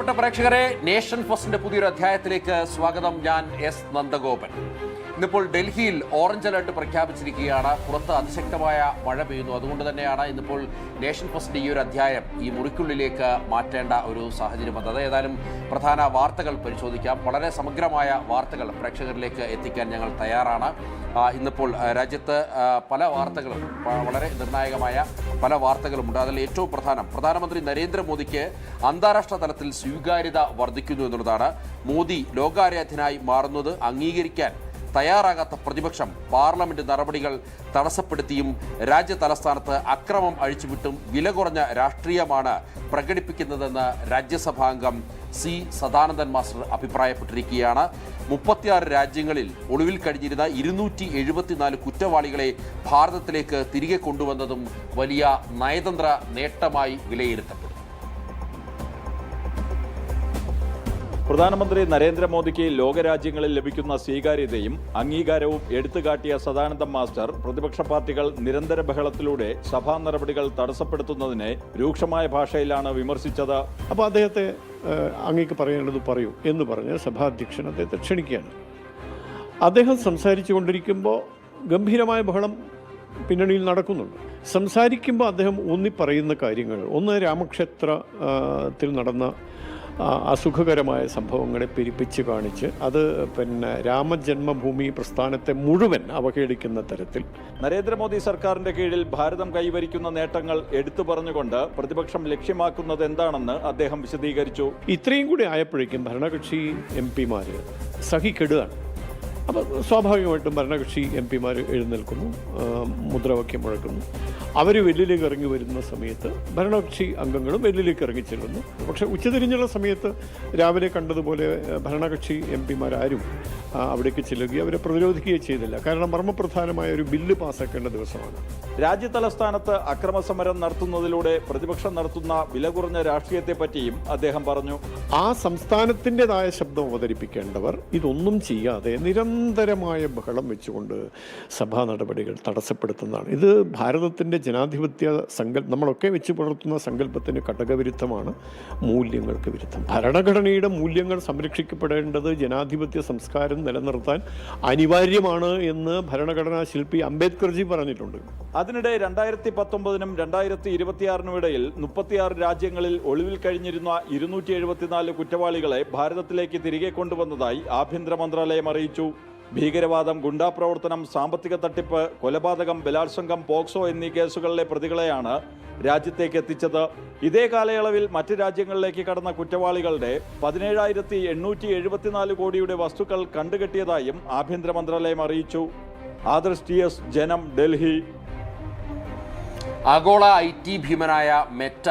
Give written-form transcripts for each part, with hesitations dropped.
പ്രിയപ്പെട്ട പ്രേക്ഷകരെ, നേഷൻ ഫസ്റ്റിന്റെ പുതിയൊരു അധ്യായത്തിലേക്ക് സ്വാഗതം. ഞാൻ എസ് നന്ദഗോപൻ. ഇന്നിപ്പോൾ ഡൽഹിയിൽ ഓറഞ്ച് അലർട്ട് പ്രഖ്യാപിച്ചിരിക്കുകയാണ്. പുറത്ത് അതിശക്തമായ മഴ പെയ്യുന്നു. അതുകൊണ്ട് തന്നെയാണ് ഇന്നിപ്പോൾ നേഷൻ ഫസ്റ്റിന്റെ ഈ ഒരു അധ്യായം ഈ മുറിക്കുള്ളിലേക്ക് മാറ്റേണ്ട ഒരു സാഹചര്യം വന്നത്. ഏതായാലും പ്രധാന വാർത്തകൾ പരിശോധിക്കാം. വളരെ സമഗ്രമായ വാർത്തകൾ പ്രേക്ഷകരിലേക്ക് എത്തിക്കാൻ ഞങ്ങൾ തയ്യാറാണ്. ഇന്നിപ്പോൾ രാജ്യത്ത് പല വാർത്തകളും, വളരെ നിർണായകമായ പല വാർത്തകളുമുണ്ട്. അതിൽ ഏറ്റവും പ്രധാനമന്ത്രി നരേന്ദ്രമോദിക്ക് അന്താരാഷ്ട്ര തലത്തിൽ സ്വീകാര്യത വർദ്ധിക്കുന്നു എന്നുള്ളതാണ്. മോദി ലോകാരാധ്യനായി മാറുന്നത് അംഗീകരിക്കാൻ തയ്യാറാകാത്ത പ്രതിപക്ഷം പാർലമെന്റ് നടപടികൾ തടസ്സപ്പെടുത്തിയും രാജ്യ തലസ്ഥാനത്ത് അക്രമം അഴിച്ചുവിട്ടും വില കുറഞ്ഞ രാഷ്ട്രീയമാണ് പ്രകടിപ്പിക്കുന്നതെന്ന് രാജ്യസഭാംഗം സി സദാനന്ദൻ മാസ്റ്റർ അഭിപ്രായപ്പെട്ടിരിക്കുകയാണ്. 36 രാജ്യങ്ങളിൽ ഒളിവിൽ കഴിഞ്ഞിരുന്ന 274 കുറ്റവാളികളെ ഭാരതത്തിലേക്ക് തിരികെ കൊണ്ടുവന്നതും വലിയ നയതന്ത്ര നേട്ടമായി വിലയിരുത്തപ്പെടും. പ്രധാനമന്ത്രി നരേന്ദ്രമോദിക്ക് ലോകരാജ്യങ്ങളിൽ ലഭിക്കുന്ന സ്വീകാര്യതയും അംഗീകാരവും എടുത്തുകാട്ടിയ സദാനന്ദം മാസ്റ്റർ പ്രതിപക്ഷ പാർട്ടികൾ നിരന്തര ബഹളത്തിലൂടെ സഭാ നടപടികൾ തടസ്സപ്പെടുത്തുന്നതിനെ രൂക്ഷമായ ഭാഷയിലാണ് വിമർശിച്ചത്. അപ്പോൾ അദ്ദേഹത്തെ അങ്ങേക്ക് പറയേണ്ടത് പറയൂ എന്ന് പറഞ്ഞ് സഭാധ്യക്ഷൻ അദ്ദേഹത്തെ ക്ഷണിക്കുകയാണ്. അദ്ദേഹം സംസാരിച്ചു കൊണ്ടിരിക്കുമ്പോൾ ഗംഭീരമായ ബഹളം പിന്നണിയിൽ നടക്കുന്നുണ്ട്. സംസാരിക്കുമ്പോൾ അദ്ദേഹം ഊന്നിപ്പറയുന്ന കാര്യങ്ങൾ, ഒന്ന് രാമക്ഷേത്രത്തിൽ നടന്ന അസുഖകരമായ സംഭവങ്ങളെ പെരുപ്പിച്ച് കാണിച്ച് അത് രാമജന്മഭൂമി പ്രസ്ഥാനത്തെ മുഴുവൻ അവഹേളിക്കുന്ന തരത്തിൽ നരേന്ദ്രമോദി സർക്കാരിന്റെ കീഴിൽ ഭാരതം കൈവരിക്കുന്ന നേട്ടങ്ങൾ എടുത്തു പറഞ്ഞുകൊണ്ട് പ്രതിപക്ഷം ലക്ഷ്യമാക്കുന്നത് എന്താണെന്ന് അദ്ദേഹം വിശദീകരിച്ചു. ഇത്രയും കൂടി ആയപ്പോഴേക്കും ഭരണകക്ഷി MP-മാർ സഹിക്കെടുകയാണ്. അപ്പോൾ സ്വാഭാവികമായിട്ടും ഭരണകക്ഷി MP-മാർ എഴുന്നേൽക്കുന്നു, മുദ്രാവാക്യം മുഴക്കുന്നു. അവർ വെല്ലിലേക്ക് ഇറങ്ങി വരുന്ന സമയത്ത് ഭരണകക്ഷി അംഗങ്ങളും വെല്ലിലേക്ക് ഇറങ്ങിച്ചെല്ലുന്നു. പക്ഷേ ഉച്ചതിരിഞ്ഞുള്ള സമയത്ത് രാവിലെ കണ്ടതുപോലെ ഭരണകക്ഷി MP-മാരും അവിടേക്ക് ചെല്ലുകയോ അവരെ പ്രതിരോധിക്കുകയോ ചെയ്തില്ല. കാരണം മർമ്മപ്രധാനമായ ഒരു ബില്ല് പാസ്സാക്കേണ്ട ദിവസമാണ്. രാജ്യതലസ്ഥാനത്ത് അക്രമസമരം നടത്തുന്നതിലൂടെ പ്രതിപക്ഷം നടത്തുന്ന വില കുറഞ്ഞ രാഷ്ട്രീയത്തെ പറ്റിയും അദ്ദേഹം പറഞ്ഞു. ആ സംസ്ഥാനത്തിൻ്റെതായ ശബ്ദം അവതരിപ്പിക്കേണ്ടവർ ഇതൊന്നും ചെയ്യാതെ നിരന്തരമായ ബഹളം വെച്ചുകൊണ്ട് സഭാ നടപടികൾ തടസ്സപ്പെടുത്തുന്നതാണ്. ഇത് ഭാരതത്തിൻ്റെ ജനാധിപത്യ നമ്മളൊക്കെ വെച്ച് പുലർത്തുന്ന സങ്കല്പത്തിന് ഘടകവിരുദ്ധമാണ്, മൂല്യങ്ങൾക്ക് വിരുദ്ധം. ഭരണഘടനയുടെ മൂല്യങ്ങൾ സംരക്ഷിക്കപ്പെടേണ്ടത് ജനാധിപത്യ സംസ്കാരം നിലനിർത്താൻ അനിവാര്യമാണ് എന്ന് ഭരണഘടനാ ശില്പി അംബേദ്കർജി പറഞ്ഞിട്ടുണ്ട്. അതിനിടെ 2019-നും 2026-നും ഇടയിൽ 36 രാജ്യങ്ങളിൽ ഒളിവിൽ കഴിഞ്ഞിരുന്ന 274 കുറ്റവാളികളെ ഭാരതത്തിലേക്ക് തിരികെ കൊണ്ടുവന്നതായി ആഭ്യന്തര മന്ത്രാലയം അറിയിച്ചു. ഭീകരവാദം, ഗുണ്ടാപ്രവർത്തനം, സാമ്പത്തിക തട്ടിപ്പ്, കൊലപാതകം, ബലാത്സംഗം, പോക്സോ എന്നീ കേസുകളിലെ പ്രതികളെയാണ് രാജ്യത്തേക്ക് എത്തിച്ചത്. ഇതേ കാലയളവിൽ മറ്റ് രാജ്യങ്ങളിലേക്ക് കടന്ന കുറ്റവാളികളുടെ 17,874 കോടിയുടെ വസ്തുക്കൾ കണ്ടുകെട്ടിയതായും ആഭ്യന്തര മന്ത്രാലയം അറിയിച്ചു. ആദർശ് TS, ജനം, ഡൽഹി. ആഗോള IT ഭീമനായ മെറ്റ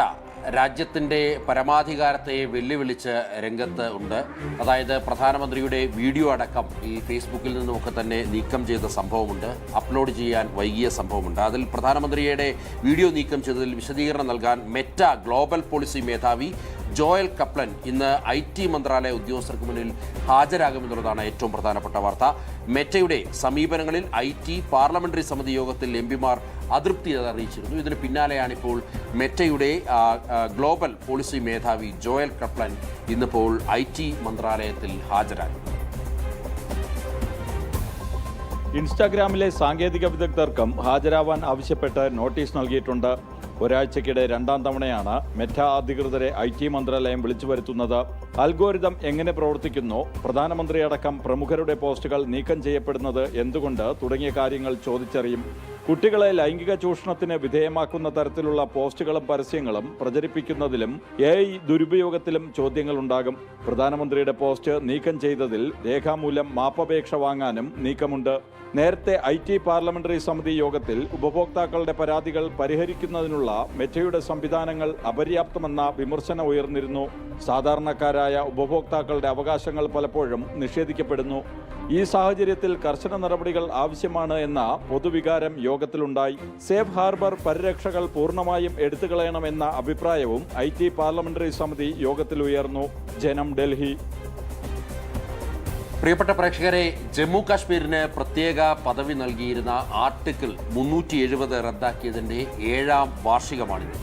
രാജ്യത്തിൻ്റെ പരമാധികാരത്തെ വെല്ലുവിളിച്ച് രംഗത്ത് ഉണ്ട്. അതായത് പ്രധാനമന്ത്രിയുടെ വീഡിയോ അടക്കം ഈ ഫേസ്ബുക്കിൽ നിന്നുമൊക്കെ തന്നെ നീക്കം ചെയ്ത സംഭവമുണ്ട്, അപ്ലോഡ് ചെയ്യാൻ വൈകിയ സംഭവമുണ്ട്. അതിൽ പ്രധാനമന്ത്രിയുടെ വീഡിയോ നീക്കം ചെയ്തതിൽ വിശദീകരണം നൽകാൻ മെറ്റ ഗ്ലോബൽ പോളിസി മേധാവി ജോയൽ കപ്ലൻ ഇന്ന് IT മന്ത്രാലയ ഉദ്യോഗസ്ഥർക്ക് മുന്നിൽ ഹാജരാകുമെന്നുള്ളതാണ് ഏറ്റവും പ്രധാനപ്പെട്ട വാർത്ത. മെറ്റയുടെ സമീപനങ്ങളിൽ IT പാർലമെന്ററി സമിതി യോഗത്തിൽ MP-മാർ അതൃപ്തി അറിയിച്ചിരുന്നു. ഇതിന് പിന്നാലെയാണിപ്പോൾ മെറ്റയുടെ ഗ്ലോബൽ പോളിസി മേധാവി ജോയൽ കപ്ലൻ ഇന്നിപ്പോൾ IT മന്ത്രാലയത്തിൽ ഹാജരാകുന്നത്. ഇൻസ്റ്റാഗ്രാമിലെ സാങ്കേതിക വിദഗ്ധർക്കും ഹാജരാവാൻ ആവശ്യപ്പെട്ട് നോട്ടീസ് നൽകിയിട്ടുണ്ട്. ഒരാഴ്ചക്കിടെ 2ാം തവണയാണ് മെറ്റ അധികൃതരെ IT മന്ത്രാലയം വിളിച്ചു വരുത്തുന്നത്. അൽഗോരിതം എങ്ങനെ പ്രവർത്തിക്കുന്നു, പ്രധാനമന്ത്രി അടക്കം പ്രമുഖരുടെ പോസ്റ്റുകൾ നീക്കം ചെയ്യപ്പെടുന്നത് എന്തുകൊണ്ട് തുടങ്ങിയ കാര്യങ്ങൾ ചോദിച്ചറിയും. കുട്ടികളെ ലൈംഗിക ചൂഷണത്തിന് വിധേയമാക്കുന്ന തരത്തിലുള്ള പോസ്റ്റുകളും പരസ്യങ്ങളും പ്രചരിപ്പിക്കുന്നതിലും AI ദുരുപയോഗത്തിലും ചോദ്യങ്ങളുണ്ടാകും. പ്രധാനമന്ത്രിയുടെ പോസ്റ്റ് നീക്കം ചെയ്തതിൽ രേഖാമൂലം മാപ്പപേക്ഷ വാങ്ങാനും നീക്കമുണ്ട്. നേരത്തെ IT പാർലമെന്ററി സമിതി യോഗത്തിൽ ഉപഭോക്താക്കളുടെ പരാതികൾ പരിഹരിക്കുന്നതിനുള്ള മെറ്റയുടെ സംവിധാനങ്ങൾ അപര്യാപ്തമെന്ന വിമർശനം ഉയർന്നിരുന്നു. സാധാരണക്കാരായ ഉപഭോക്താക്കളുടെ അവകാശങ്ങൾ പലപ്പോഴും നിഷേധിക്കപ്പെടുന്നു. ഈ സാഹചര്യത്തിൽ കർശന നടപടികൾ ആവശ്യമാണ് എന്ന പൊതുവികാരം യോഗത്തിലുണ്ടായി. സേഫ് ഹാർബർ പരിരക്ഷകൾ പൂർണ്ണമായും എടുത്തുകളയണമെന്ന അഭിപ്രായവും IT പാർലമെന്ററി സമിതി യോഗത്തിൽ ഉയർന്നു. ജനം, ഡൽഹി. പ്രിയപ്പെട്ട പ്രേക്ഷകരെ, ജമ്മു കാശ്മീരിന് പ്രത്യേക പദവി നൽകിയിരുന്ന ആർട്ടിക്കിൾ 370 റദ്ദാക്കിയതിൻ്റെ 7ാം വാർഷികമാണിത്.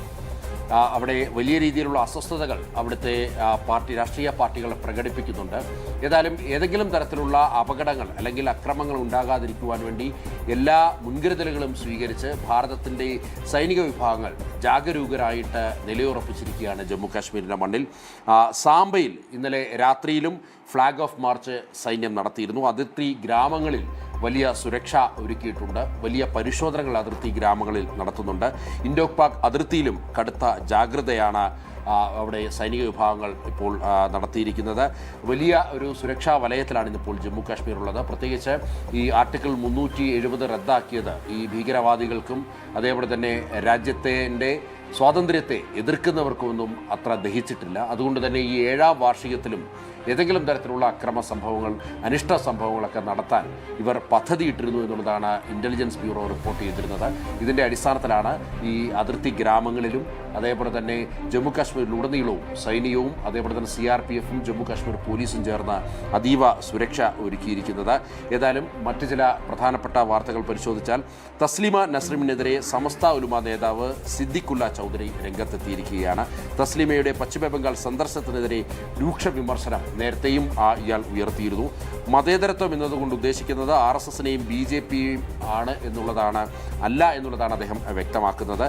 അവിടെ വലിയ രീതിയിലുള്ള അസ്വസ്ഥതകൾ അവിടുത്തെ രാഷ്ട്രീയ പാർട്ടികൾ പ്രകടിപ്പിക്കുന്നുണ്ട്. ഏതായാലും ഏതെങ്കിലും തരത്തിലുള്ള അപകടങ്ങൾ അല്ലെങ്കിൽ അക്രമങ്ങൾ ഉണ്ടാകാതിരിക്കുവാൻ വേണ്ടി എല്ലാ മുൻകരുതലുകളും സ്വീകരിച്ച് ഭാരതത്തിൻ്റെ സൈനിക വിഭാഗങ്ങൾ ജാഗരൂകരായിട്ട് നിലയുറപ്പിച്ചിരിക്കുകയാണ് ജമ്മു കാശ്മീരിൻ്റെ മണ്ണിൽ. സാംബയിൽ ഇന്നലെ രാത്രിയിലും ഫ്ലാഗ് ഓഫ് മാർച്ച് സൈന്യം നടത്തിയിരുന്നു. അതിർത്തി ഗ്രാമങ്ങളിൽ വലിയ സുരക്ഷ ഒരുക്കിയിട്ടുണ്ട്. വലിയ പരിശോധനകൾ അതിർത്തി ഗ്രാമങ്ങളിൽ നടത്തുന്നുണ്ട്. ഇൻഡോ പാക് അതിർത്തിയിലും കടുത്ത ജാഗ്രതയാണ് അവിടെ സൈനിക വിഭാഗങ്ങൾ ഇപ്പോൾ നടത്തിയിരിക്കുന്നത്. വലിയ ഒരു സുരക്ഷാ വലയത്തിലാണ് ഇന്നിപ്പോൾ ജമ്മു കാശ്മീർ ഉള്ളത്. പ്രത്യേകിച്ച് ഈ ആർട്ടിക്കിൾ 370 റദ്ദാക്കിയത് ഈ ഭീകരവാദികൾക്കും അതേപോലെ തന്നെ രാജ്യത്തിൻ്റെ സ്വാതന്ത്ര്യത്തെ എതിർക്കുന്നവർക്കൊന്നും അത്ര ദഹിച്ചിട്ടില്ല. അതുകൊണ്ട് തന്നെ ഈ 7ാം വാർഷികത്തിലും ഏതെങ്കിലും തരത്തിലുള്ള അക്രമ സംഭവങ്ങൾ, അനിഷ്ട സംഭവങ്ങളൊക്കെ നടത്താൻ ഇവർ പദ്ധതിയിട്ടിരുന്നു എന്നുള്ളതാണ് ഇൻ്റലിജൻസ് ബ്യൂറോ റിപ്പോർട്ട് ചെയ്തിരുന്നത്. ഇതിൻ്റെ അടിസ്ഥാനത്തിലാണ് ഈ അതിർത്തി ഗ്രാമങ്ങളിലും അതേപോലെ തന്നെ ജമ്മു കാശ്മീരിലുടനീളവും സൈന്യവും അതേപോലെ തന്നെ CRPFും ജമ്മു കാശ്മീർ പോലീസും ചേർന്ന് അതീവ സുരക്ഷ ഒരുക്കിയിരിക്കുന്നത്. ഏതായാലും മറ്റു ചില പ്രധാനപ്പെട്ട വാർത്തകൾ പരിശോധിച്ചാൽ തസ്ലിമ നസ്രിമിനെതിരെ സമസ്ത ഉലുമ നേതാവ് സിദ്ദിഖുല്ല ചൗധരി രംഗത്തെത്തിയിരിക്കുകയാണ്. തസ്ലിമയുടെ പശ്ചിമബംഗാൾ സന്ദർശനത്തിനെതിരെ രൂക്ഷ വിമർശനം നേരത്തെയും ഇയാൾ ഉയർത്തിയിരുന്നു. മതേതരത്വം എന്നതുകൊണ്ട് ഉദ്ദേശിക്കുന്നത് RSSനെയും BJPയെയും ആണ് അല്ല എന്നുള്ളതാണ് അദ്ദേഹം വ്യക്തമാക്കുന്നത്.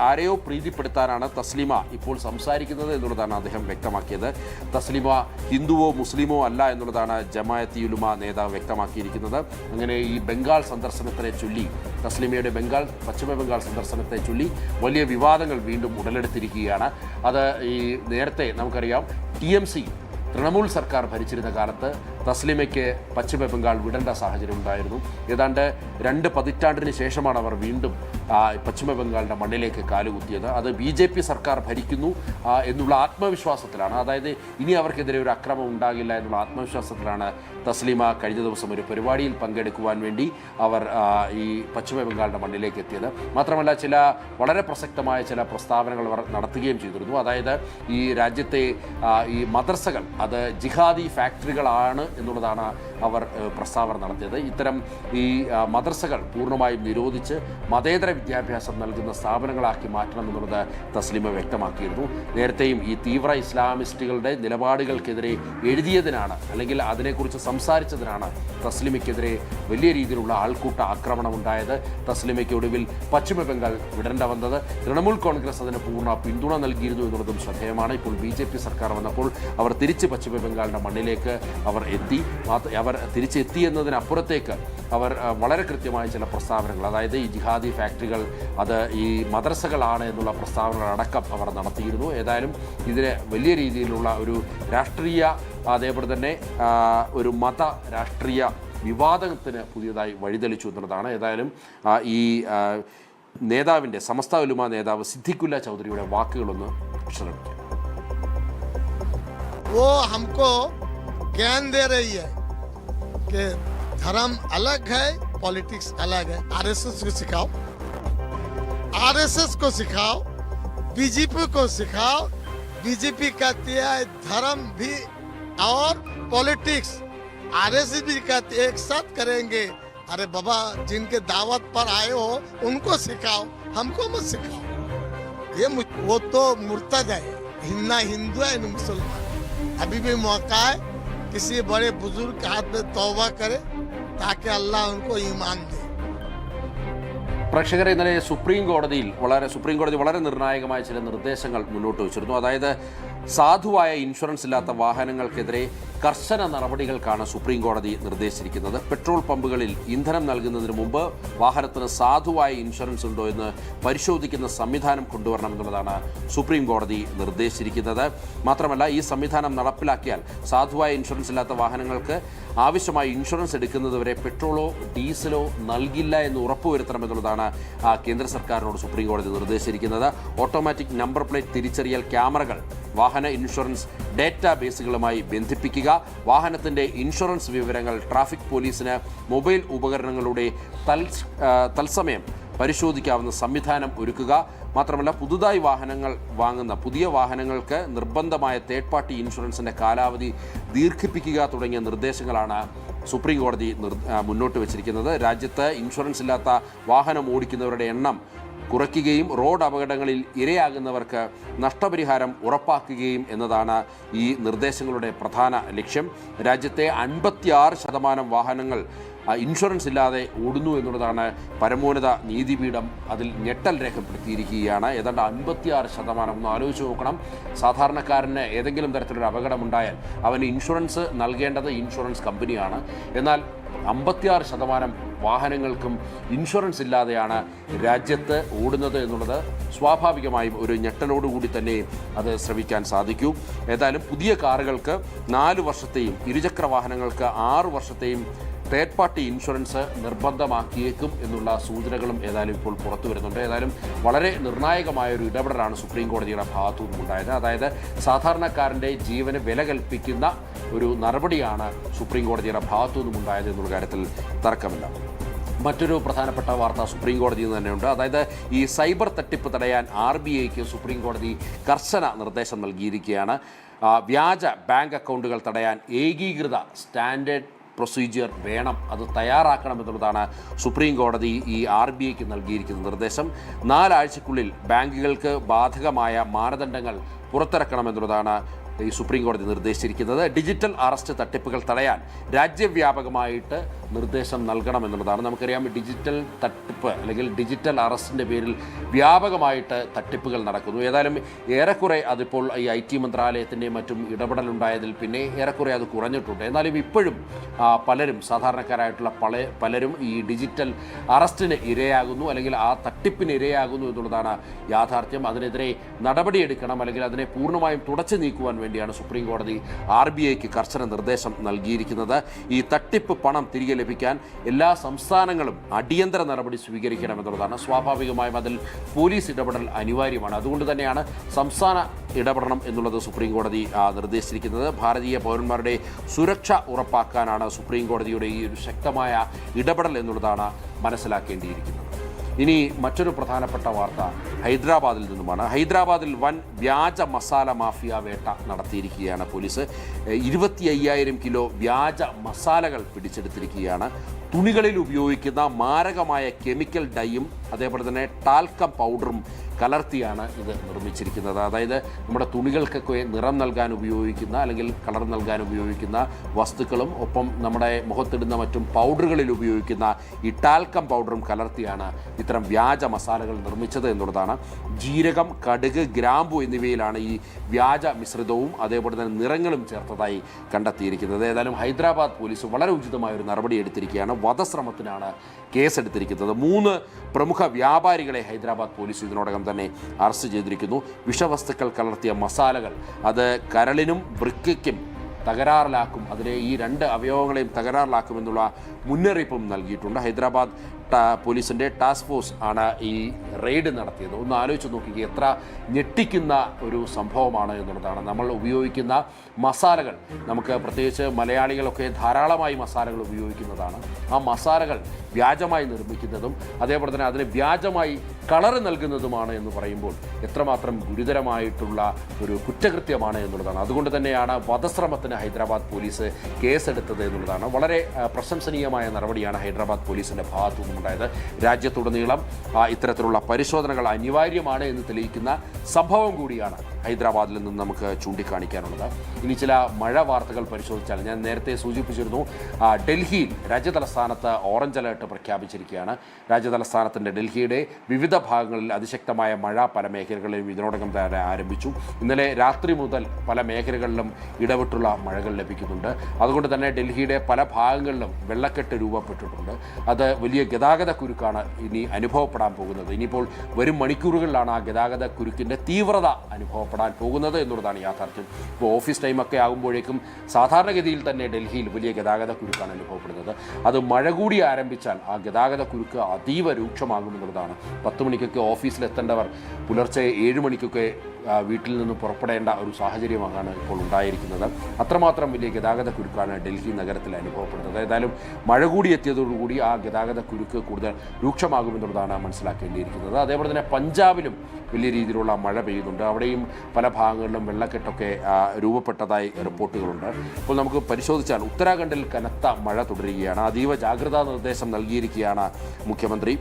ആരെയോ പ്രീതിപ്പെടുത്താനാണ് തസ്ലിമ ഇപ്പോൾ സംസാരിക്കുന്നത് എന്നുള്ളതാണ് അദ്ദേഹം വ്യക്തമാക്കിയത്. തസ്ലിമ ഹിന്ദുവോ മുസ്ലിമോ അല്ല എന്നുള്ളതാണ് ജമാഅത്തെ ഉലുമ നേതാവ് വ്യക്തമാക്കിയിരിക്കുന്നത്. അങ്ങനെ ഈ ബംഗാൾ സന്ദർശനത്തിനെ ചൊല്ലി, തസ്ലിമയുടെ പശ്ചിമ ബംഗാൾ സന്ദർശനത്തെ ചൊല്ലി വലിയ വിവാദങ്ങൾ വീണ്ടും ഉടലെടുത്തിരിക്കുകയാണ്. അത് ഈ നേരത്തെ നമുക്കറിയാം TMC തൃണമൂൽ സർക്കാർ ഭരിച്ചിരുന്ന കാലത്ത് തസ്ലിമയ്ക്ക് പശ്ചിമ ബംഗാൾ വിടേണ്ട സാഹചര്യം ഉണ്ടായിരുന്നു. ഏതാണ്ട് 2 പതിറ്റാണ്ടിന് ശേഷമാണ് അവർ വീണ്ടും പശ്ചിമ ബംഗാളിൻ്റെ മണ്ണിലേക്ക് കാലുകുത്തിയത്. അത് BJP സർക്കാർ ഭരിക്കുന്നു എന്നുള്ള ആത്മവിശ്വാസത്തിലാണ്, അതായത് ഇനി അവർക്കെതിരെ ഒരു അക്രമം ഉണ്ടാകില്ല എന്നുള്ള ആത്മവിശ്വാസത്തിലാണ് തസ്ലിമ കഴിഞ്ഞ ദിവസം ഒരു പരിപാടിയിൽ പങ്കെടുക്കുവാൻ വേണ്ടി അവർ ഈ പശ്ചിമ ബംഗാളിൻ്റെ മണ്ണിലേക്ക് എത്തിയത്. മാത്രമല്ല വളരെ പ്രസക്തമായ ചില പ്രസ്താവനകൾ അവർ നടത്തുകയും ചെയ്തിരുന്നു. അതായത് ഈ രാജ്യത്തെ ഈ മദ്രസകൾ അത് ജിഹാദി ഫാക്ടറികളാണ് എന്നുള്ളതാണ് അവർ പ്രസ്താവന നടത്തിയത്. ഇത്തരം ഈ മദ്രസകൾ പൂർണ്ണമായും നിരോധിച്ച് മതേതര വിദ്യാഭ്യാസം നൽകുന്ന സ്ഥാപനങ്ങളാക്കി മാറ്റണം എന്നുള്ളത് തസ്ലിമ വ്യക്തമാക്കിയിരുന്നു. നേരത്തെയും ഈ തീവ്ര ഇസ്ലാമിസ്റ്റുകളുടെ നിലപാടുകൾക്കെതിരെ എഴുതിയതിനാണ് അല്ലെങ്കിൽ അതിനെക്കുറിച്ച് സംസാരിച്ചതിനാണ് തസ്ലിമയ്ക്കെതിരെ വലിയ രീതിയിലുള്ള ആൾക്കൂട്ട ആക്രമണം ഉണ്ടായത്. തസ്ലിമയ്ക്ക് ഒടുവിൽ പശ്ചിമ ബംഗാൾ വിടേണ്ട വന്നത്. തൃണമൂൽ കോൺഗ്രസ് അതിന് പൂർണ്ണ പിന്തുണ നൽകിയിരുന്നു എന്നുള്ളതും ശ്രദ്ധേയമാണ്. ഇപ്പോൾ BJP സർക്കാർ വന്നപ്പോൾ അവർ തിരിച്ച് പശ്ചിമ ബംഗാളിൻ്റെ മണ്ണിലേക്ക് അവർ തിരിച്ചെത്തി എന്നതിനപ്പുറത്തേക്ക് അവർ വളരെ കൃത്യമായ ചില പ്രസ്താവനകൾ, അതായത് ഈ ജിഹാദി ഫാക്ടറികൾ അത് ഈ മദ്രസകളാണ് എന്നുള്ള പ്രസ്താവനകൾ അടക്കം അവർ നടത്തിയിരുന്നു. ഏതായാലും ഇതിന് വലിയ രീതിയിലുള്ള ഒരു രാഷ്ട്രീയ അതേപോലെ തന്നെ ഒരു മത രാഷ്ട്രീയ വിവാദത്തിന് പുതിയതായി വഴിതെളിച്ചു എന്നുള്ളതാണ്. ഏതായാലും ഈ നേതാവിൻ്റെ സമസ്ത ഉലുമ നേതാവ് സിദ്ദിഖുല്ല ചൗധരിയുടെ വാക്കുകളൊന്ന് ശ്രമിക്കാം. वो हमको ज्ञान दे रही है कि धर्म अलग है, पॉलिटिक्स अलग है. RSS को सिखाओ, RSS को सिखाओ, BJP को सिखाओ. BJP कहती है धर्म भी और पॉलिटिक्स, RSS भी कहती है एक साथ करेंगे. अरे बाबा, जिनके दावत पर आए हो उनको सिखाओ, हमको मत सिखाओ. वो तो मुर्तद है, ना हिंदू है ना मुसलमान. अभी भी मौका है, किसी बड़े बुजुर्ग के हाथ में तौबा करे ताकि अल्लाह उनको ईमान दे. പ്രേക്ഷകരെ, ഇന്നലെ സുപ്രീം കോടതി വളരെ നിർണായകമായ ചില നിർദ്ദേശങ്ങൾ മുന്നോട്ട് വച്ചിരുന്നു. അതായത് സാധുവായ ഇൻഷുറൻസ് ഇല്ലാത്ത വാഹനങ്ങൾക്കെതിരെ കർശന നടപടികൾക്കാണ് സുപ്രീം കോടതി നിർദ്ദേശിച്ചിരിക്കുന്നത്. പെട്രോൾ പമ്പുകളിൽ ഇന്ധനം നൽകുന്നതിന് മുമ്പ് വാഹനത്തിന് സാധുവായ ഇൻഷുറൻസ് ഉണ്ടോ എന്ന് പരിശോധിക്കുന്ന സംവിധാനം കൊണ്ടുവരണമെന്നുള്ളതാണ് സുപ്രീം കോടതി നിർദ്ദേശിച്ചിരിക്കുന്നത്. മാത്രമല്ല, ഈ സംവിധാനം നടപ്പിലാക്കിയാൽ സാധുവായ ഇൻഷുറൻസ് ഇല്ലാത്ത വാഹനങ്ങൾക്ക് ആവശ്യമായ ഇൻഷുറൻസ് എടുക്കുന്നതുവരെ പെട്രോളോ ഡീസലോ നൽകില്ല എന്ന് ഉറപ്പുവരുത്തണമെന്നുള്ളതാണ് കേന്ദ്ര സർക്കാരിനോട് സുപ്രീം കോടതി നിർദ്ദേശിച്ചിരിക്കുന്നത്. ഓട്ടോമാറ്റിക് നമ്പർ പ്ലേറ്റ് തിരിച്ചറിയൽ ക്യാമറകൾ വാഹന ഇൻഷുറൻസ് ഡേറ്റാബേസുകളുമായി ബന്ധിപ്പിക്കുക, വാഹനത്തിൻ്റെ ഇൻഷുറൻസ് വിവരങ്ങൾ ട്രാഫിക് പോലീസിന് മൊബൈൽ ഉപകരണങ്ങളുടെ തത്സമയം പരിശോധിക്കാവുന്ന സംവിധാനം ഒരുക്കുക. മാത്രമല്ല, പുതുതായി വാഹനങ്ങൾ വാങ്ങുന്ന പുതിയ വാഹനങ്ങൾക്ക് നിർബന്ധമായ തേർഡ് പാർട്ടി ഇൻഷുറൻസിൻ്റെ കാലാവധി ദീർഘിപ്പിക്കുക തുടങ്ങിയ നിർദ്ദേശങ്ങളാണ് സുപ്രീം കോടതി മുന്നോട്ട് വച്ചിരിക്കുന്നത്. രാജ്യത്ത് ഇൻഷുറൻസ് ഇല്ലാത്ത വാഹനം ഓടിക്കുന്നവരുടെ എണ്ണം കുറയ്ക്കുകയും റോഡ് അപകടങ്ങളിൽ ഇരയാകുന്നവർക്ക് നഷ്ടപരിഹാരം ഉറപ്പാക്കുകയും എന്നതാണ് ഈ നിർദ്ദേശങ്ങളുടെ പ്രധാന ലക്ഷ്യം. രാജ്യത്തെ 56% വാഹനങ്ങൾ ഇൻഷുറൻസ് ഇല്ലാതെ ഓടുന്നു എന്നുള്ളതാണ് പരമോന്നത നീതിപീഠം അതിൽ ഞെട്ടൽ രേഖപ്പെടുത്തിയിരിക്കുകയാണ്. ഏതാണ്ട് 56%. ഒന്ന് ആലോചിച്ച് നോക്കണം, സാധാരണക്കാരന് ഏതെങ്കിലും തരത്തിലൊരു അപകടമുണ്ടായാൽ അവന് ഇൻഷുറൻസ് നൽകേണ്ടത് ഇൻഷുറൻസ് കമ്പനിയാണ്. എന്നാൽ 56% വാഹനങ്ങൾക്കും ഇൻഷുറൻസ് ഇല്ലാതെയാണ് രാജ്യത്ത് ഓടുന്നത് എന്നുള്ളത് സ്വാഭാവികമായും ഒരു ഞെട്ടലോടുകൂടി തന്നെ അത് ശ്രമിക്കാൻ സാധിക്കൂ. ഏതായാലും പുതിയ കാറുകൾക്ക് 4 വർഷത്തെയും ഇരുചക്ര വാഹനങ്ങൾക്ക് 6 വർഷത്തെയും തേർഡ് പാർട്ടി ഇൻഷുറൻസ് നിർബന്ധമാക്കിയേക്കും എന്നുള്ള സൂചനകളും ഏതായാലും ഇപ്പോൾ പുറത്തു വരുന്നുണ്ട്. ഏതായാലും വളരെ നിർണായകമായ ഒരു ഇടപെടലാണ് സുപ്രീം കോടതിയുടെ ഭാഗത്തു നിന്നുണ്ടായത്. അതായത് സാധാരണക്കാരൻ്റെ ജീവന് വില കൽപ്പിക്കുന്ന ഒരു നടപടിയാണ് സുപ്രീം കോടതിയുടെ ഭാഗത്തു നിന്നുണ്ടായത് എന്നുള്ള കാര്യത്തിൽ തർക്കമില്ല. മറ്റൊരു പ്രധാനപ്പെട്ട വാർത്ത സുപ്രീം കോടതിയിൽ നിന്ന് തന്നെയുണ്ട്. അതായത് ഈ സൈബർ തട്ടിപ്പ് തടയാൻ RBIക്ക് സുപ്രീം കോടതി കർശന നിർദ്ദേശം നൽകിയിരിക്കുകയാണ്. വ്യാജ ബാങ്ക് അക്കൗണ്ടുകൾ തടയാൻ ഏകീകൃത സ്റ്റാൻഡേർഡ് പ്രൊസീജിയർ വേണം, അത് തയ്യാറാക്കണമെന്നുള്ളതാണ് സുപ്രീം കോടതി ഈ RBIക്ക് നൽകിയിരിക്കുന്ന നിർദ്ദേശം. 4 ആഴ്ചയ്ക്കുള്ളിൽ ബാങ്കുകൾക്ക് ബാധകമായ മാനദണ്ഡങ്ങൾ പുറത്തിറക്കണമെന്നുള്ളതാണ് ഈ സുപ്രീം കോടതി നിർദ്ദേശിച്ചിരിക്കുന്നത്. ഡിജിറ്റൽ അറസ്റ്റ് തട്ടിപ്പുകൾ തടയാൻ രാജ്യവ്യാപകമായിട്ട് നിർദ്ദേശം നൽകണമെന്നുള്ളതാണ്. നമുക്കറിയാം, ഡിജിറ്റൽ തട്ടിപ്പ് അല്ലെങ്കിൽ ഡിജിറ്റൽ അറസ്റ്റിൻ്റെ പേരിൽ വ്യാപകമായിട്ട് തട്ടിപ്പുകൾ നടക്കുന്നു. ഏതായാലും ഏറെക്കുറെ അതിപ്പോൾ ഈ IT മന്ത്രാലയത്തിൻ്റെയും മറ്റും ഇടപെടലുണ്ടായതിൽ പിന്നെ ഏറെക്കുറെ അത് കുറഞ്ഞിട്ടുണ്ട്. എന്നാലും ഇപ്പോഴും പലരും സാധാരണക്കാരായിട്ടുള്ള പലരും ഈ ഡിജിറ്റൽ അറസ്റ്റിന് ഇരയാകുന്നു അല്ലെങ്കിൽ ആ തട്ടിപ്പിന് ഇരയാകുന്നു എന്നുള്ളതാണ് യാഥാർത്ഥ്യം. അതിനെതിരെ നടപടിയെടുക്കണം അല്ലെങ്കിൽ അതിനെ പൂർണ്ണമായും തുടച്ചു നീക്കുവാൻ വേണ്ടിയാണ് സുപ്രീം കോടതി RBIക്ക് കർശന നിർദ്ദേശം നൽകിയിരിക്കുന്നത്. ഈ തട്ടിപ്പ് പണം തിരികെ ലഭിക്കാൻ എല്ലാ സംസ്ഥാനങ്ങളും അടിയന്തര നടപടി സ്വീകരിക്കണമെന്നുള്ളതാണ്. സ്വാഭാവികമായും അതിൽ പോലീസ് ഇടപെടൽ അനിവാര്യമാണ്. അതുകൊണ്ട് തന്നെയാണ് സംസ്ഥാന ഇടപെടണം എന്നുള്ളത് സുപ്രീം കോടതി നിർദ്ദേശിച്ചിരിക്കുന്നത്. ഭാരതീയ പൗരന്മാരുടെ സുരക്ഷ ഉറപ്പാക്കാനാണ് സുപ്രീം കോടതിയുടെ ഈ ഒരു ശക്തമായ ഇടപെടൽ എന്നുള്ളതാണ് മനസ്സിലാക്കേണ്ടിയിരിക്കുന്നത്. ഇനി മറ്റൊരു പ്രധാനപ്പെട്ട വാർത്ത ഹൈദരാബാദിൽ നിന്നുമാണ്. ഹൈദരാബാദിൽ വൻ വ്യാജ മസാല മാഫിയ വേട്ട നടത്തിയിരിക്കുകയാണ് പോലീസ്. 25,000 കിലോ വ്യാജ മസാലകൾ പിടിച്ചെടുത്തിരിക്കുകയാണ്. തുണികളിൽ ഉപയോഗിക്കുന്ന മാരകമായ കെമിക്കൽ ഡൈയും അതേപോലെ തന്നെ ടാൽക്കം പൗഡറും കലർത്തിയാണ് ഇത് നിർമ്മിച്ചിരിക്കുന്നത്. അതായത് നമ്മുടെ തുണികൾക്കൊക്കെ നിറം നൽകാൻ ഉപയോഗിക്കുന്ന അല്ലെങ്കിൽ കളർ നൽകാൻ ഉപയോഗിക്കുന്ന വസ്തുക്കളും ഒപ്പം നമ്മുടെ മുഖത്തിടുന്ന മറ്റും പൗഡറുകളിൽ ഉപയോഗിക്കുന്ന ഈ ടാൽക്കം പൗഡറും കലർത്തിയാണ് ഇത്തരം വ്യാജ മസാലകൾ നിർമ്മിച്ചത് എന്നുള്ളതാണ്. ജീരകം, കടുക്, ഗ്രാമ്പു എന്നിവയിലാണ് ഈ വ്യാജ മിശ്രിതവും അതേപോലെ തന്നെ നിറങ്ങളും ചേർത്തതായി കണ്ടെത്തിയിരിക്കുന്നത്. ഏതായാലും ഹൈദരാബാദ് പോലീസ് വളരെ ഉചിതമായ ഒരു നടപടി എടുത്തിരിക്കുകയാണ്. വധശ്രമത്തിനാണ് കേസെടുത്തിരിക്കുന്നത്. 3 പ്രമുഖ വ്യാപാരികളെ ഹൈദരാബാദ് പോലീസ് ഇതിനോടകം തന്നെ അറസ്റ്റ് ചെയ്തിരിക്കുന്നു. വിഷവസ്തുക്കൾ കലർത്തിയ മസാലകൾ അത് കരളിനും വൃക്കയ്ക്കും തകരാറിലാക്കും, അതിനെ ഈ 2 അവയവങ്ങളെയും തകരാറിലാക്കുമെന്നുള്ള മുന്നറിയിപ്പും നൽകിയിട്ടുണ്ട്. ഹൈദരാബാദ് പോലീസിൻ്റെ ടാസ്ക് ഫോഴ്സ് ആണ് ഈ റെയ്ഡ് നടത്തിയത്. ഒന്ന് ആലോചിച്ച് നോക്കിക്കുക, എത്ര ഞെട്ടിക്കുന്ന ഒരു സംഭവമാണ് എന്നുള്ളതാണ്. നമ്മൾ ഉപയോഗിക്കുന്ന മസാലകൾ, നമുക്ക് പ്രത്യേകിച്ച് മലയാളികളൊക്കെ ധാരാളമായി മസാലകൾ ഉപയോഗിക്കുന്നതാണ്. ആ മസാലകൾ വ്യാജമായി നിർമ്മിക്കുന്നതും അതേപോലെ തന്നെ അതിന് വ്യാജമായി കളർ നൽകുന്നതുമാണ് എന്ന് പറയുമ്പോൾ എത്രമാത്രം ഗുരുതരമായിട്ടുള്ള ഒരു കുറ്റകൃത്യമാണ് എന്നുള്ളതാണ്. അതുകൊണ്ട് തന്നെയാണ് വധശ്രമത്തിന് ഹൈദരാബാദ് പോലീസ് കേസെടുത്തത് എന്നുള്ളതാണ്. വളരെ പ്രശംസനീയമായ നടപടിയാണ് ഹൈദരാബാദ് പോലീസിൻ്റെ ഭാഗത്തു നിന്നുണ്ടായത്. രാജ്യത്തുടനീളം ഇത്തരത്തിലുള്ള പരിശോധനകൾ അനിവാര്യമാണ് എന്ന് തെളിയിക്കുന്ന സംഭവം കൂടിയാണ് ഹൈദരാബാദിൽ നിന്ന് നമുക്ക് ചൂണ്ടിക്കാണിക്കാനുള്ളത്. ഇനി ചില മഴ വാർത്തകൾ പരിശോധിച്ചാൽ, ഞാൻ നേരത്തെ സൂചിപ്പിച്ചിരുന്നു, ഡൽഹിയിൽ രാജ്യതലസ്ഥാനത്ത് ഓറഞ്ച് അലേർട്ട് പ്രഖ്യാപിച്ചിരിക്കുകയാണ്. രാജ്യതലസ്ഥാനത്തിൻ്റെ ഡൽഹിയുടെ വിവിധ ഭാഗങ്ങളിൽ അതിശക്തമായ മഴ പല മേഖലകളിലും ഇതിനോടകം തന്നെ ആരംഭിച്ചു. ഇന്നലെ രാത്രി മുതൽ പല മേഖലകളിലും ഇടവിട്ടുള്ള മഴകൾ ലഭിക്കുന്നുണ്ട്. അതുകൊണ്ട് തന്നെ ഡൽഹിയുടെ പല ഭാഗങ്ങളിലും വെള്ളക്കെട്ട് രൂപപ്പെട്ടിട്ടുണ്ട്. അത് വലിയ ഗതാഗത കുരുക്കാണ് ഇനി അനുഭവപ്പെടാൻ പോകുന്നത്. ഇനിയിപ്പോൾ വരും മണിക്കൂറുകളിലാണ് ആ ഗതാഗത കുരുക്കിൻ്റെ തീവ്രത അനുഭവപ്പെടാൻ പോകുന്നത് എന്നുള്ളതാണ് യാഥാർത്ഥ്യം. ഇപ്പോൾ ഓഫീസ് ടൈമൊക്കെ ആകുമ്പോഴേക്കും സാധാരണഗതിയിൽ തന്നെ ഡൽഹിയിൽ വലിയ ഗതാഗത കുരുക്കാണ് അനുഭവപ്പെടുന്നത്. അത് മഴ കൂടി ആരംഭിച്ചാൽ ആ ഗതാഗത കുരുക്ക് അതീവ രൂക്ഷമാകുമെന്നുള്ളതാണ്. 10 മണിക്കൊക്കെ ഓഫീസിലെത്തേണ്ടവർ പുലർച്ചെ 7 മണിക്കൊക്കെ വീട്ടിൽ നിന്ന് പുറപ്പെടേണ്ട ഒരു സാഹചര്യമാണ് ഇപ്പോൾ ഉണ്ടായിരിക്കുന്നത്. അത്രമാത്രം വലിയ ഗതാഗത കുരുക്കാണ് ഡൽഹി നഗരത്തിൽ അനുഭവപ്പെടുന്നത്. ഏതായാലും മഴ കൂടി എത്തിയതോടുകൂടി ആ ഗതാഗത കുരുക്ക് കൂടുതൽ രൂക്ഷമാകുമെന്നുള്ളതാണ് മനസ്സിലാക്കേണ്ടിയിരിക്കുന്നത്. അതേപോലെ തന്നെ പഞ്ചാബിലും വലിയ രീതിയിലുള്ള മഴ പെയ്യുന്നുണ്ട്. അവിടെയും പല ഭാഗങ്ങളിലും വെള്ളക്കെട്ടൊക്കെ രൂപപ്പെട്ടതായി റിപ്പോർട്ടുകളുണ്ട്. ഇപ്പോൾ നമുക്ക് പരിശോധിച്ചാൽ ഉത്തരാഖണ്ഡിൽ കനത്ത മഴ തുടരുകയാണ്. അതീവ ജാഗ്രതാ നിർദ്ദേശം നൽകിയിരിക്കുകയാണ് മുഖ്യമന്ത്രി.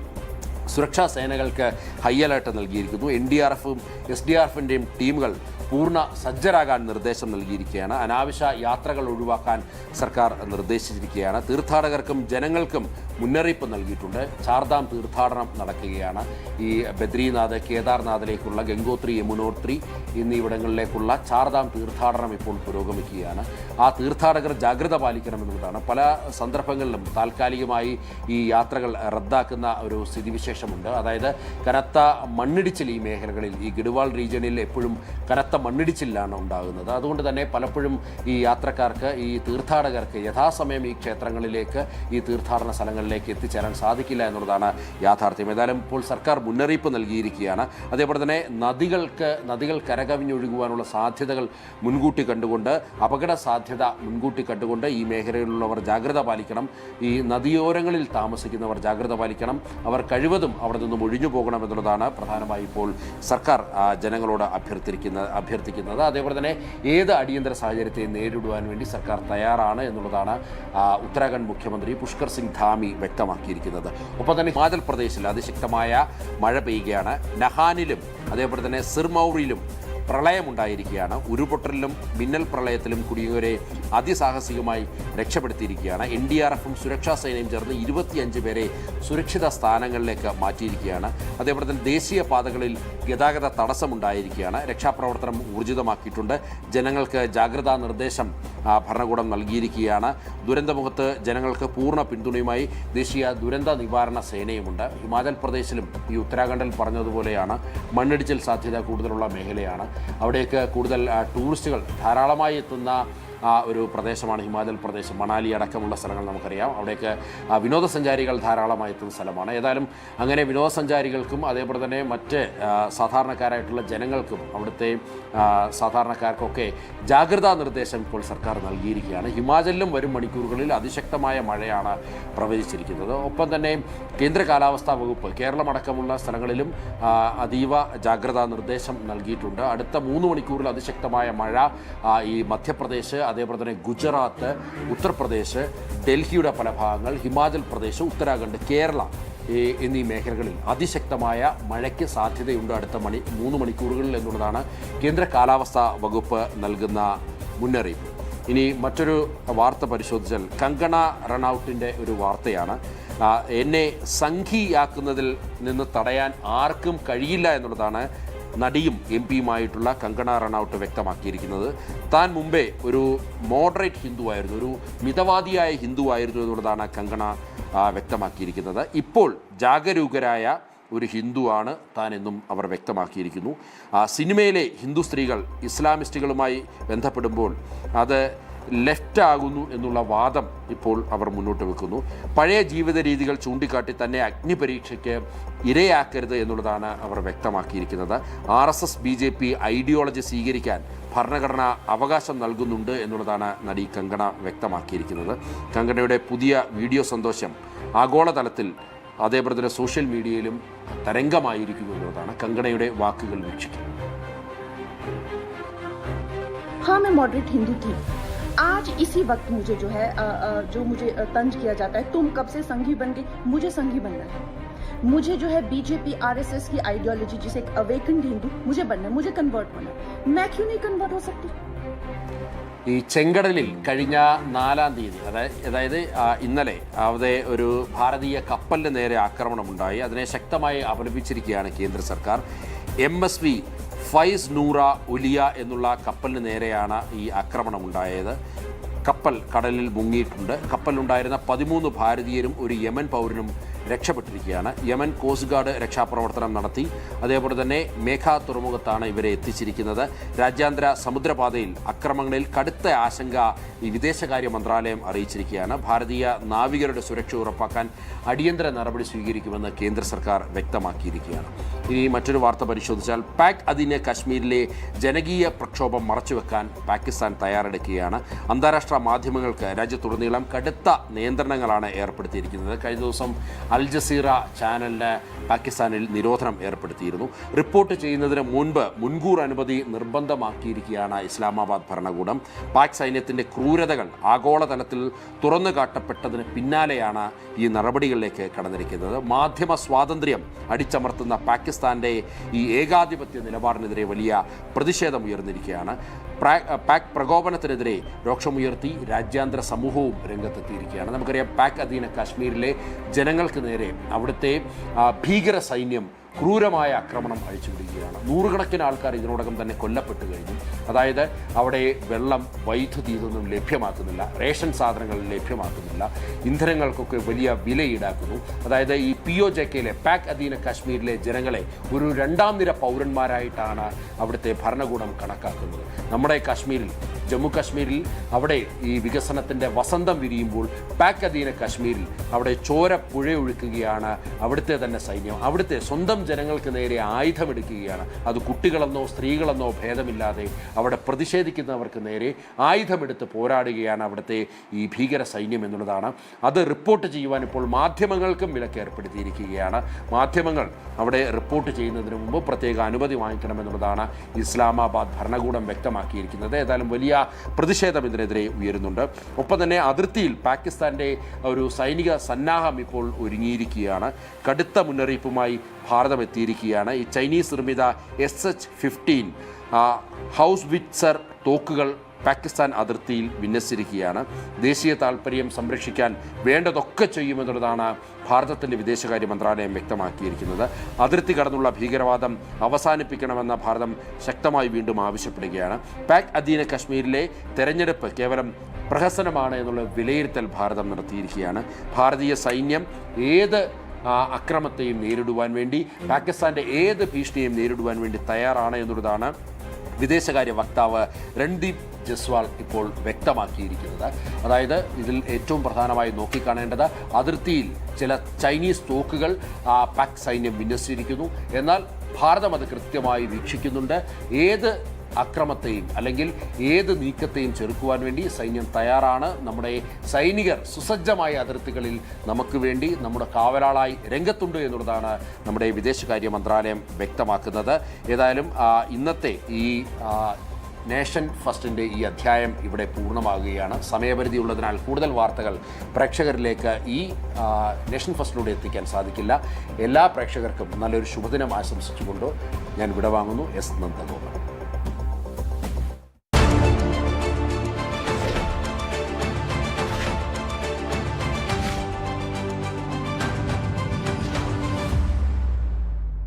സുരക്ഷാ സേനകൾക്ക് ഹൈ അലേർട്ട് നൽകിയിരിക്കുന്നു. NDRFും SDRFിൻ്റെയും ടീമുകൾ പൂർണ്ണ സജ്ജരാകാൻ നിർദ്ദേശം നൽകിയിരിക്കുകയാണ്. അനാവശ്യ യാത്രകൾ ഒഴിവാക്കാൻ സർക്കാർ നിർദ്ദേശിച്ചിരിക്കുകയാണ്. തീർത്ഥാടകർക്കും ജനങ്ങൾക്കും മുന്നറിയിപ്പ് നൽകിയിട്ടുണ്ട്. ചാർധാം തീർത്ഥാടനം നടക്കുകയാണ്. ഈ ബദ്രീനാഥ്, കേദാർനാഥിലേക്കുള്ള ഗംഗോത്രി, യമുനോത്രി എന്നിവിടങ്ങളിലേക്കുള്ള ചാർധാം തീർത്ഥാടനം ഇപ്പോൾ പുരോഗമിക്കുകയാണ്. ആ തീർത്ഥാടകർ ജാഗ്രത പാലിക്കണമെന്നുള്ളതാണ്. പല സന്ദർഭങ്ങളിലും താൽക്കാലികമായി ഈ യാത്രകൾ റദ്ദാക്കുന്ന ഒരു സ്ഥിതിവിശേഷമുണ്ട്. അതായത് കനത്ത മണ്ണിടിച്ചിൽ ഈ മേഖലകളിൽ, ഈ ഗഡ്വാൾ റീജിയനിൽ എപ്പോഴും കനത്ത മണ്ണിടിച്ചിലാണ് ഉണ്ടാകുന്നത്. അതുകൊണ്ട് തന്നെ പലപ്പോഴും ഈ യാത്രക്കാർക്ക്, ഈ തീർത്ഥാടകർക്ക് യഥാസമയം ഈ ക്ഷേത്രങ്ങളിലേക്ക്, ഈ തീർത്ഥാടന സ്ഥലങ്ങളിലേക്ക് എത്തിച്ചേരാൻ സാധിക്കില്ല എന്നുള്ളതാണ് യാഥാർത്ഥ്യം. ഏതായാലും ഇപ്പോൾ സർക്കാർ മുന്നറിയിപ്പ് നൽകിയിരിക്കുകയാണ്. അതേപോലെ തന്നെ നദികൾ കരകവിഞ്ഞൊഴുകുവാനുള്ള സാധ്യതകൾ മുൻകൂട്ടി കണ്ടുകൊണ്ട്, അപകട സാധ്യത മുൻകൂട്ടി കണ്ടുകൊണ്ട് ഈ മേഖലയിലുള്ളവർ ജാഗ്രത പാലിക്കണം. ഈ നദിയോരങ്ങളിൽ താമസിക്കുന്നവർ ജാഗ്രത പാലിക്കണം. അവർ കഴിവതും അവിടെ നിന്നും ഒഴിഞ്ഞു പോകണമെന്നുള്ളതാണ് പ്രധാനമായി ഇപ്പോൾ സർക്കാർ ജനങ്ങളോട് അഭ്യർത്ഥിക്കുന്നത്. അതേപോലെ തന്നെ ഏത് അടിയന്തര സാഹചര്യത്തെ നേരിടുവാൻ വേണ്ടി സർക്കാർ തയ്യാറാണ് എന്നുള്ളതാണ് ഉത്തരാഖണ്ഡ് മുഖ്യമന്ത്രി പുഷ്കർ സിംഗ് ധാമി വ്യക്തമാക്കിയിരിക്കുന്നത്. ഒപ്പം തന്നെ ഹിമാചൽ പ്രദേശിൽ അതിശക്തമായ മഴ പെയ്യുകയാണ്. നഹാനിലും അതേപോലെ തന്നെ സിർമൗറിയിലും പ്രളയമുണ്ടായിരിക്കുകയാണ്. ഉരുപൊട്ടലിലും മിന്നൽ പ്രളയത്തിലും കുടിയേറെ അതിസാഹസികമായി രക്ഷപ്പെടുത്തിയിരിക്കുകയാണ്. NDRFും സുരക്ഷാ സേനയും ചേർന്ന് 25 പേരെ സുരക്ഷിത സ്ഥാനങ്ങളിലേക്ക് മാറ്റിയിരിക്കുകയാണ്. അതേപോലെ തന്നെ ദേശീയ പാതകളിൽ ഗതാഗത തടസ്സമുണ്ടായിരിക്കുകയാണ്. രക്ഷാപ്രവർത്തനം ഊർജിതമാക്കിയിട്ടുണ്ട്. ജനങ്ങൾക്ക് ജാഗ്രതാ നിർദ്ദേശം ഭരണകൂടം നൽകിയിരിക്കുകയാണ്. ദുരന്തമുഖത്ത് ജനങ്ങൾക്ക് പൂർണ്ണ പിന്തുണയുമായി ദേശീയ ദുരന്ത നിവാരണ സേനയുമുണ്ട്. ഹിമാചൽ പ്രദേശിലും ഈ ഉത്തരാഖണ്ഡിൽ പറഞ്ഞതുപോലെയാണ് മണ്ണിടിച്ചിൽ സാധ്യത കൂടുതലുള്ള മേഖലയാണ്. അവിടേക്ക് കൂടുതൽ ടൂറിസ്റ്റുകൾ ധാരാളമായി എത്തുന്ന ഒരു പ്രദേശമാണ് ഹിമാചൽ പ്രദേശ്. മണാലി അടക്കമുള്ള സ്ഥലങ്ങൾ നമുക്കറിയാം. അവിടേക്ക് വിനോദസഞ്ചാരികൾ ധാരാളമായി എത്തുന്ന സ്ഥലമാണ്. ഏതായാലും അങ്ങനെ വിനോദസഞ്ചാരികൾക്കും അതേപോലെ തന്നെ മറ്റ് സാധാരണക്കാരായിട്ടുള്ള ജനങ്ങൾക്കും, അവിടുത്തെ സാധാരണക്കാർക്കൊക്കെ ജാഗ്രതാ നിർദ്ദേശം ഇപ്പോൾ സർക്കാർ നൽകിയിരിക്കുകയാണ്. ഹിമാചലിലും വരും മണിക്കൂറുകളിൽ അതിശക്തമായ മഴയാണ് പ്രവചിച്ചിരിക്കുന്നത്. ഒപ്പം തന്നെ കേന്ദ്ര കാലാവസ്ഥാ വകുപ്പ് കേരളമടക്കമുള്ള സ്ഥലങ്ങളിലും അതീവ ജാഗ്രതാ നിർദ്ദേശം നൽകിയിട്ടുണ്ട്. അടുത്ത 3 മണിക്കൂറിൽ അതിശക്തമായ മഴ ഈ മധ്യപ്രദേശ്, അതേപോലെ തന്നെ ഗുജറാത്ത്, ഉത്തർപ്രദേശ്, ഡൽഹിയുടെ പല ഭാഗങ്ങൾ, ഹിമാചൽ പ്രദേശ്, ഉത്തരാഖണ്ഡ്, കേരള എന്നീ മേഖലകളിൽ അതിശക്തമായ മഴയ്ക്ക് സാധ്യതയുണ്ട് അടുത്ത 3 മണിക്കൂറുകളിൽ എന്നുള്ളതാണ് കേന്ദ്ര കാലാവസ്ഥാ വകുപ്പ് നൽകുന്ന മുന്നറിയിപ്പ്. ഇനി മറ്റൊരു വാർത്ത പരിശോധിച്ചാൽ കങ്കണ റണൌട്ടിൻ്റെ ഒരു വാർത്തയാണ്. എന്നെ സംഘിയാക്കുന്നതിൽ നിന്ന് തടയാൻ ആർക്കും കഴിയില്ല എന്നുള്ളതാണ് നടിയും MP-യുമായിട്ടുള്ള കങ്കണ റണൌട്ട് വ്യക്തമാക്കിയിരിക്കുന്നത്. താൻ മുമ്പേ ഒരു മോഡറേറ്റ് ഹിന്ദുവായിരുന്നു, ഒരു മിതവാദിയായ ഹിന്ദുവായിരുന്നു എന്നുള്ളതാണ് കങ്കണ വ്യക്തമാക്കിയിരിക്കുന്നത്. ഇപ്പോൾ ജാഗരൂകരായ ഒരു ഹിന്ദുവാണ് താൻ എന്നും അവർ വ്യക്തമാക്കിയിരിക്കുന്നു. സിനിമയിലെ ഹിന്ദു സ്ത്രീകൾ ഇസ്ലാമിസ്റ്റുകളുമായി ബന്ധപ്പെടുമ്പോൾ അത് ലെഫ്റ്റ് ആകുന്നു എന്നുള്ള വാദം ഇപ്പോൾ അവർ മുന്നോട്ട് വെക്കുന്നു. പഴയ ജീവിത രീതികൾ ചൂണ്ടിക്കാട്ടി തന്നെ അഗ്നിപരീക്ഷയ്ക്ക് ഇരയാക്കരുത് എന്നുള്ളതാണ് അവർ വ്യക്തമാക്കിയിരിക്കുന്നത്. RSS BJP ഐഡിയോളജി സ്വീകരിക്കാൻ ഭരണഘടന അവകാശം നൽകുന്നുണ്ട് എന്നുള്ളതാണ് നടി കങ്കണ വ്യക്തമാക്കിയിരിക്കുന്നത്. കങ്കണയുടെ പുതിയ വീഡിയോ സന്ദേശം ആഗോളതലത്തിൽ അതേപോലെ തന്നെ സോഷ്യൽ മീഡിയയിലും തരംഗമായിരിക്കുന്നു എന്നുള്ളതാണ് കങ്കണയുടെ വാക്കുകൾ വീക്ഷിക്കുന്നത്. हाँ, मैं मॉडरेट हिंदू थी. आज इसी वक्त मुझे जो है जो मुझे तंज किया जाता है, तुम कब से संघी बन गई. मुझे संघी बनना है. मुझे जो है BJP RSS की आइडियोलॉजी, जिसे एक अवेकन्ड हिंदू मुझे बनना है, मुझे कन्वर्ट होना है. मैं क्यों नहीं कन्वर्ट हो सकती? ഈ ചെങ്കടലിൽ കഴിഞ്ഞ 4-ാം തീയതി, അതായത് ഇന്നലെ അവിടെ ഒരു ഭാരതീയ കപ്പലിന് നേരെ ആക്രമണമുണ്ടായി. അതിനെ ശക്തമായി അപലപിച്ചിരിക്കുകയാണ് കേന്ദ്ര സർക്കാർ. MSV ഫൈസ് നൂറ ഉലിയ എന്നുള്ള കപ്പലിന് നേരെയാണ് ഈ ആക്രമണമുണ്ടായത്. കപ്പൽ കടലിൽ മുങ്ങിയിട്ടുണ്ട്. കപ്പലിലുണ്ടായിരുന്ന 13 ഭാരതീയരും ഒരു യമൻ പൗരനും രക്ഷപ്പെട്ടിരിക്കുകയാണ്. യമൻ കോസ്റ്റ് ഗാർഡ് രക്ഷാപ്രവർത്തനം നടത്തി. അതേപോലെ തന്നെ മേഘ തുറമുഖത്താണ് ഇവരെ എത്തിച്ചിരിക്കുന്നത്. രാജ്യാന്തര സമുദ്രപാതയിൽ അക്രമങ്ങളിൽ കടുത്ത ആശങ്ക ഈ വിദേശകാര്യ മന്ത്രാലയം അറിയിച്ചിരിക്കുകയാണ്. ഭാരതീയ നാവികരുടെ സുരക്ഷ ഉറപ്പാക്കാൻ അടിയന്തര നടപടി സ്വീകരിക്കുമെന്ന് കേന്ദ്ര സർക്കാർ വ്യക്തമാക്കിയിരിക്കുകയാണ്. ഇനി മറ്റൊരു വാർത്ത പരിശോധിച്ചാൽ പാക് അധീന കാശ്മീരിലെ ജനകീയ പ്രക്ഷോഭം മറച്ചുവെക്കാൻ പാകിസ്ഥാൻ തയ്യാറെടുക്കുകയാണ്. അന്താരാഷ്ട്ര മാധ്യമങ്ങൾക്ക് രാജ്യത്തുടനീളം കടുത്ത നിയന്ത്രണങ്ങളാണ് ഏർപ്പെടുത്തിയിരിക്കുന്നത്. കഴിഞ്ഞ ദിവസം അൽ ജസീറ ചാനലിന് പാകിസ്ഥാനിൽ നിരോധനം ഏർപ്പെടുത്തിയിരുന്നു. റിപ്പോർട്ട് ചെയ്യുന്നതിന് മുൻകൂർ അനുമതി നിർബന്ധമാക്കിയിരിക്കുകയാണ് ഇസ്ലാമാബാദ് ഭരണകൂടം. പാക് സൈന്യത്തിൻ്റെ ക്രൂരതകൾ ആഗോളതലത്തിൽ തുറന്നു കാട്ടപ്പെട്ടതിന് പിന്നാലെയാണ് ഈ നടപടികളിലേക്ക് കടന്നിരിക്കുന്നത്. മാധ്യമ സ്വാതന്ത്ര്യം അടിച്ചമർത്തുന്ന പാകിസ്ഥാൻ്റെ ഈ ഏകാധിപത്യ നിലപാടിനെതിരെ വലിയ പ്രതിഷേധം ഉയർന്നിരിക്കുകയാണ്. പാക് പ്രകോപനത്തിനെതിരെ രോക്ഷമുയർത്തി രാജ്യാന്തര സമൂഹവും രംഗത്തെത്തിയിരിക്കുകയാണ്. നമുക്കറിയാം, പാക് അധീന കാശ്മീരിലെ ജനങ്ങൾക്ക് നേരെ അവിടുത്തെ ഭീകര സൈന്യം ക്രൂരമായ ആക്രമണം അഴിച്ചുവിടുകയാണ്. നൂറുകണക്കിന് ആൾക്കാർ ഇതിനോടകം തന്നെ കൊല്ലപ്പെട്ടു കഴിഞ്ഞു. അതായത് അവിടെ വെള്ളം, വൈദ്യുതി ഇതൊന്നും ലഭ്യമാക്കുന്നില്ല, റേഷൻ സാധനങ്ങൾ ലഭ്യമാക്കുന്നില്ല, ഇന്ധനങ്ങൾക്കൊക്കെ വലിയ വില ഈടാക്കുന്നു. അതായത് ഈ POJKയിലെ പാക് അധീന കാശ്മീരിലെ ജനങ്ങളെ ഒരു രണ്ടാം നിര പൗരന്മാരായിട്ടാണ് അവിടുത്തെ ഭരണകൂടം കണക്കാക്കുന്നത്. നമ്മുടെ കാശ്മീരിൽ, ജമ്മു കാശ്മീരിൽ അവിടെ ഈ വികസനത്തിൻ്റെ വസന്തം വിരിയുമ്പോൾ പാക് അധീന കാശ്മീരിൽ അവിടെ ചോര പുഴയൊഴുക്കുകയാണ് അവിടുത്തെ തന്നെ സൈന്യം. അവിടുത്തെ സ്വന്തം ജനങ്ങൾക്ക് നേരെ ആയുധമെടുക്കുകയാണ്. അത് കുട്ടികളെന്നോ സ്ത്രീകളെന്നോ ഭേദമില്ലാതെ അവിടെ പ്രതിഷേധിക്കുന്നവർക്ക് നേരെ ആയുധമെടുത്ത് പോരാടുകയാണ് അവിടുത്തെ ഈ ഭീകര സൈന്യം എന്നുള്ളതാണ്. അത് റിപ്പോർട്ട് ചെയ്യുവാൻ ഇപ്പോൾ മാധ്യമങ്ങൾക്കും വിലക്ക് ഏർപ്പെടുത്തിയിരിക്കുകയാണ്. മാധ്യമങ്ങൾ അവിടെ റിപ്പോർട്ട് ചെയ്യുന്നതിന് മുമ്പ് പ്രത്യേക അനുമതി വാങ്ങിക്കണമെന്നുള്ളതാണ് ഇസ്ലാമാബാദ് ഭരണകൂടം വ്യക്തമാക്കിയിരിക്കുന്നത്. ഏതായാലും വലിയ പ്രതിഷേധം ഇതിനെതിരെ ഉയരുന്നുണ്ട്. ഒപ്പം തന്നെ അതിർത്തിയിൽ പാകിസ്ഥാൻ്റെ ഒരു സൈനിക സന്നാഹം ഇപ്പോൾ ഒരുങ്ങിയിരിക്കുകയാണ്. കടുത്ത മുന്നറിയിപ്പുമായി ഭാരതം എത്തിയിരിക്കുകയാണ്. ഈ ചൈനീസ് നിർമ്മിത SH-15 ഹൗസ് വിറ്റ്സർ തോക്കുകൾ പാകിസ്ഥാൻ അതിർത്തിയിൽ വിന്യസിച്ചിരിക്കുകയാണ്. ദേശീയ താൽപ്പര്യം സംരക്ഷിക്കാൻ വേണ്ടതൊക്കെ ചെയ്യുമെന്നുള്ളതാണ് ഭാരതത്തിൻ്റെ വിദേശകാര്യ മന്ത്രാലയം വ്യക്തമാക്കിയിരിക്കുന്നത്. അതിർത്തി കടന്നുള്ള ഭീകരവാദം അവസാനിപ്പിക്കണമെന്ന ഭാരതം ശക്തമായി വീണ്ടും ആവശ്യപ്പെടുകയാണ്. പാക് അധീന കശ്മീരിലെ തെരഞ്ഞെടുപ്പ് കേവലം പ്രഹസനമാണ് എന്നുള്ള വിലയിരുത്തൽ ഭാരതം നടത്തിയിരിക്കുകയാണ്. ഭാരതീയ സൈന്യം ഏത് അക്രമത്തെയും നേരിടുവാൻ വേണ്ടി, പാകിസ്ഥാൻ്റെ ഏത് ഭീഷണിയെയും നേരിടുവാൻ വേണ്ടി തയ്യാറാണ് എന്നുള്ളതാണ് വിദേശകാര്യ വക്താവ് രൺദീപ് ജസ്വാൾ ഇപ്പോൾ വ്യക്തമാക്കിയിരിക്കുന്നത്. അതായത് ഇതിൽ ഏറ്റവും പ്രധാനമായി നോക്കിക്കാണേണ്ടത് അതിർത്തിയിൽ ചില ചൈനീസ് തോക്കുകൾ പാക് സൈന്യം വിന്യസിച്ചിരിക്കുന്നു. എന്നാൽ ഭാരതം അത് കൃത്യമായി വീക്ഷിക്കുന്നുണ്ട്. ഏത് അക്രമത്തെയും അല്ലെങ്കിൽ ഏത് നീക്കത്തെയും ചെറുക്കുവാൻ വേണ്ടി സൈന്യം തയ്യാറാണ്. നമ്മുടെ സൈനികർ സുസജ്ജമായ അതിർത്തികളിൽ നമുക്ക് വേണ്ടി നമ്മുടെ കാവലാളായി രംഗത്തുണ്ട് എന്നുള്ളതാണ് നമ്മുടെ വിദേശകാര്യ മന്ത്രാലയം വ്യക്തമാക്കുന്നത്. ഏതായാലും ഇന്നത്തെ ഈ നേഷൻ ഫസ്റ്റിൻ്റെ ഈ അധ്യായം ഇവിടെ പൂർണ്ണമാകുകയാണ്. സമയപരിധി ഉള്ളതിനാൽ കൂടുതൽ വാർത്തകൾ പ്രേക്ഷകരിലേക്ക് ഈ നേഷൻ ഫസ്റ്റിലൂടെ എത്തിക്കാൻ സാധിക്കില്ല. എല്ലാ പ്രേക്ഷകർക്കും നല്ലൊരു ശുഭദിനം ആശംസിച്ചുകൊണ്ട് ഞാൻ വിടവാങ്ങുന്നു. എസ് നന്ദഗോപൻ.